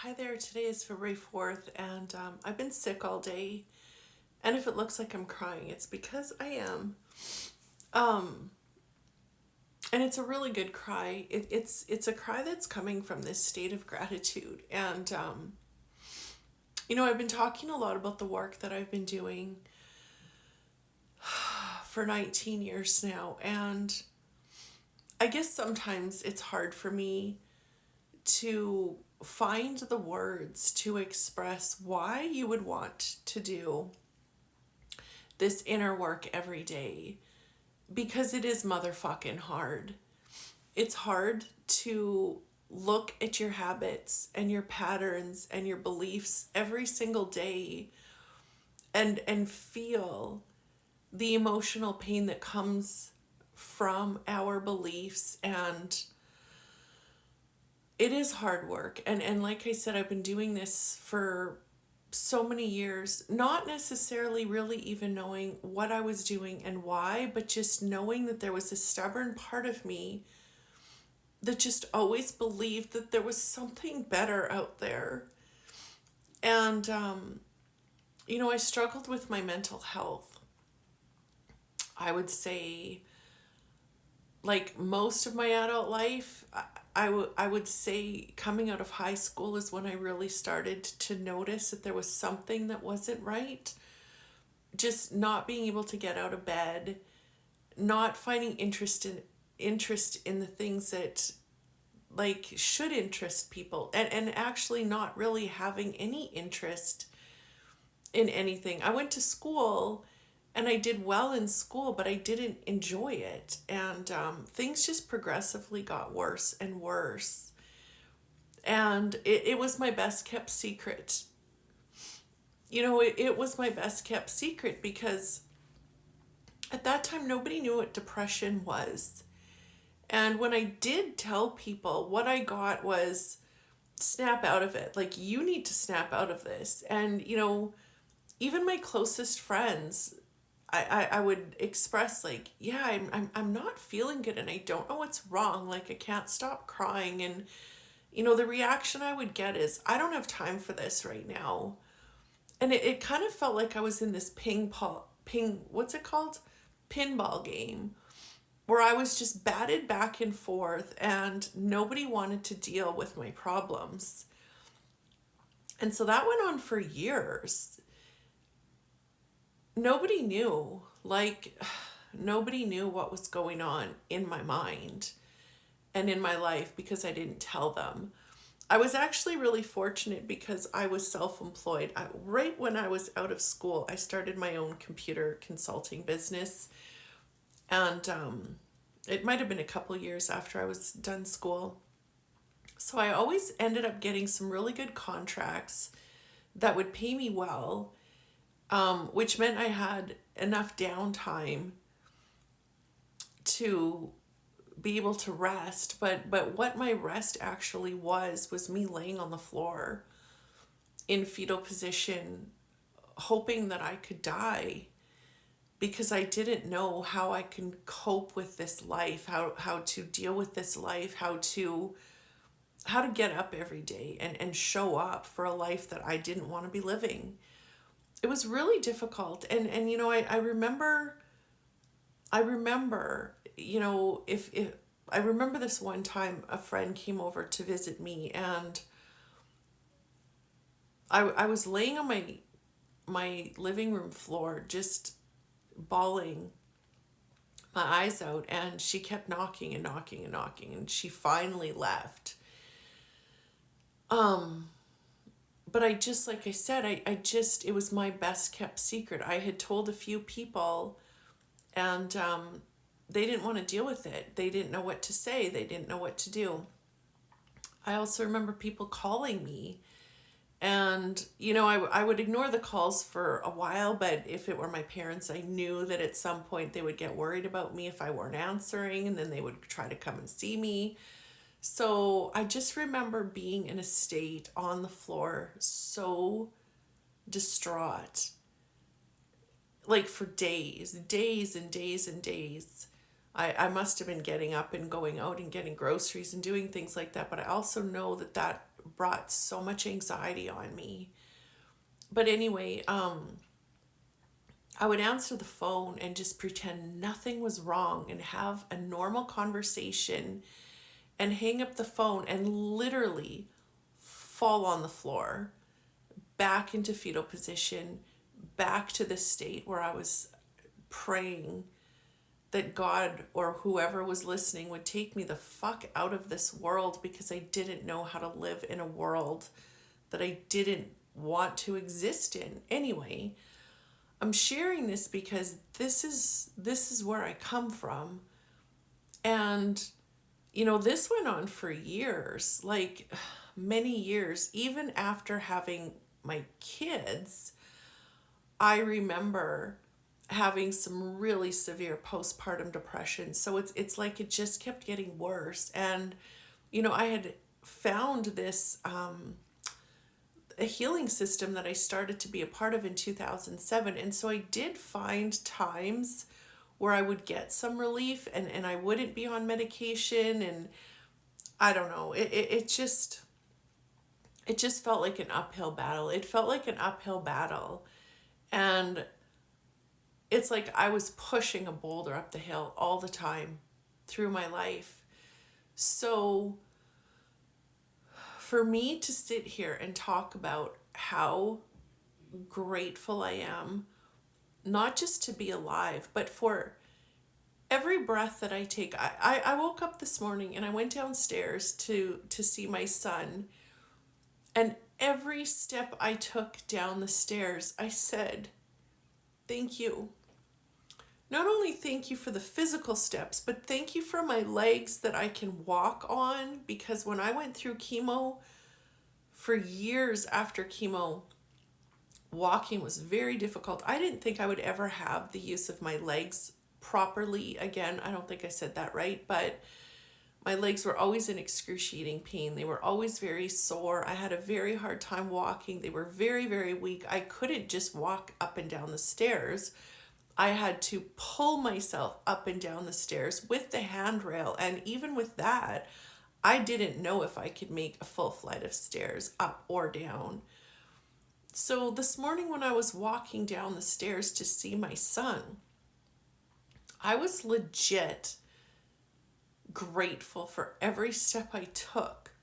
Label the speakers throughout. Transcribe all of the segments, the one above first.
Speaker 1: Hi there, today is February 4th, and I've been sick all day. And if it looks like I'm crying, it's because I am. Um, and it's a really good cry. It's a cry that's coming from this state of gratitude. And, I've been talking a lot about the work that I've been doing for 19 years now. And I guess sometimes it's hard for me to find the words to express why you would want to do this inner work every day because it is motherfucking hard. It's hard to look at your habits and your patterns and your beliefs every single day and feel the emotional pain that comes from our beliefs. And it is hard work, and like I said, I've been doing this for so many years, not necessarily really even knowing what I was doing and why, but just knowing that there was a stubborn part of me that just always believed that there was something better out there. And, I struggled with my mental health. I would say, like most of my adult life, I would say coming out of high school is when I really started to notice that there was something that wasn't right. Just not being able to get out of bed, not finding interest in the things that like should interest people, and actually not really having any interest in anything. I went to school and I did well in school, but I didn't enjoy it. And things just progressively got worse and worse. And it was my best kept secret. It was my best kept secret because at that time nobody knew what depression was. And when I did tell people, what I got was snap out of it. Like, you need to snap out of this. And, even my closest friends, I would express like, yeah, I'm not feeling good and I don't know what's wrong. Like, I can't stop crying. And, the reaction I would get is, I don't have time for this right now. And it kind of felt like I was in this what's it called? Pinball game where I was just batted back and forth and nobody wanted to deal with my problems. And so that went on for years. Nobody knew. Like, nobody knew what was going on in my mind and in my life because I didn't tell them. I was actually really fortunate because I was self employed. Right when I was out of school, I started my own computer consulting business. And it might have been a couple years after I was done school. So I always ended up getting some really good contracts that would pay me well, which meant I had enough downtime to be able to rest. But what my rest actually was me laying on the floor in fetal position, hoping that I could die because I didn't know how I can cope with this life, how to deal with this life, how to get up every day and show up for a life that I didn't want to be living. It was really difficult. And I remember, if I remember this one time a friend came over to visit me, and I was laying on my living room floor just bawling my eyes out, and she kept knocking and knocking and knocking, and she finally left. Um but I just, like I said, it was my best kept secret. I had told a few people, and they didn't want to deal with it. They didn't know what to say. They didn't know what to do. I also remember people calling me, and I would ignore the calls for a while, but if it were my parents, I knew that at some point they would get worried about me if I weren't answering, and then they would try to come and see me. So I just remember being in a state on the floor, so distraught, like for days and days and days. I must have been getting up and going out and getting groceries and doing things like that, but I also know that brought so much anxiety on me. But anyway, I would answer the phone and just pretend nothing was wrong and have a normal conversation and hang up the phone and literally fall on the floor, back into fetal position, back to the state where I was praying that God or whoever was listening would take me the fuck out of this world, because I didn't know how to live in a world that I didn't want to exist in. Anyway, I'm sharing this because this is where I come from. And this went on for years, like many years. Even after having my kids, I remember having some really severe postpartum depression. So it's like it just kept getting worse. And I had found this a healing system that I started to be a part of in 2007. And so I did find times where I would get some relief, and I wouldn't be on medication. And I don't know, it just felt like an uphill battle. It felt like an uphill battle. And it's like I was pushing a boulder up the hill all the time through my life. So for me to sit here and talk about how grateful I am, not just to be alive, but for every breath that I take. I woke up this morning and I went downstairs to see my son. And every step I took down the stairs, I said, thank you. Not only thank you for the physical steps, but thank you for my legs that I can walk on. Because when I went through chemo, for years after chemo, walking was very difficult. I didn't think I would ever have the use of my legs properly again. I don't think I said that right, but my legs were always in excruciating pain. They were always very sore. I had a very hard time walking. They were very, very weak. I couldn't just walk up and down the stairs. I had to pull myself up and down the stairs with the handrail. And even with that, I didn't know if I could make a full flight of stairs up or down. So this morning when I was walking down the stairs to see my son, I was legit grateful for every step I took.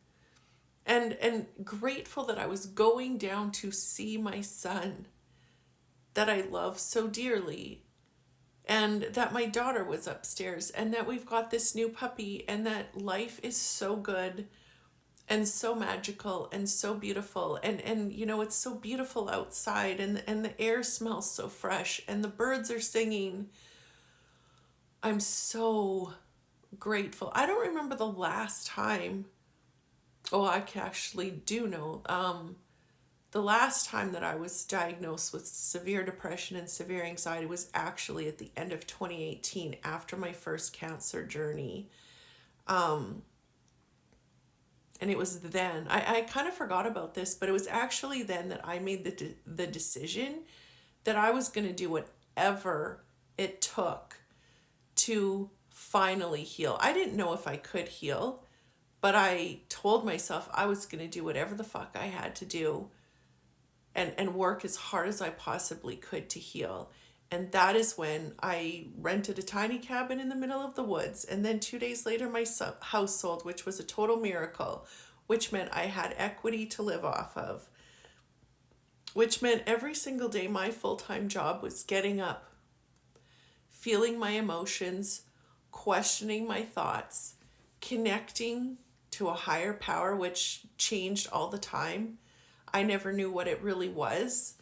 Speaker 1: And grateful that I was going down to see my son that I love so dearly, and that my daughter was upstairs, and that we've got this new puppy, and that life is so good and so magical and so beautiful. And it's so beautiful outside, and the air smells so fresh, and the birds are singing. I'm so grateful. I don't remember the last time. Oh, I actually do know. The last time that I was diagnosed with severe depression and severe anxiety was actually at the end of 2018, after my first cancer journey. And it was then, I kind of forgot about this, but it was actually then that I made the decision that I was going to do whatever it took to finally heal. I didn't know if I could heal, but I told myself I was going to do whatever the fuck I had to do, and work as hard as I possibly could to heal. And that is when I rented a tiny cabin in the middle of the woods. And then 2 days later, my house sold, which was a total miracle, which meant I had equity to live off of, which meant every single day my full-time job was getting up, feeling my emotions, questioning my thoughts, connecting to a higher power, which changed all the time. I never knew what it really was.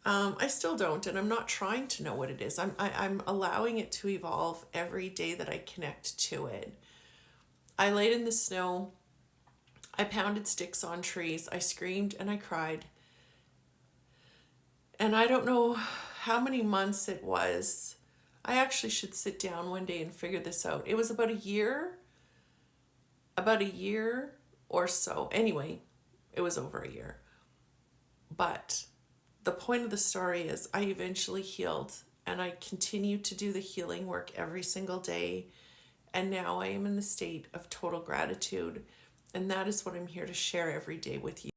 Speaker 1: I still don't, and I'm not trying to know what it is. I'm allowing it to evolve every day that I connect to it. I laid in the snow. I pounded sticks on trees. I screamed and I cried. And I don't know how many months it was. I actually should sit down one day and figure this out. It was about a year or so. Anyway, it was over a year. But the point of the story is I eventually healed, and I continue to do the healing work every single day. And now I am in the state of total gratitude. And that is what I'm here to share every day with you.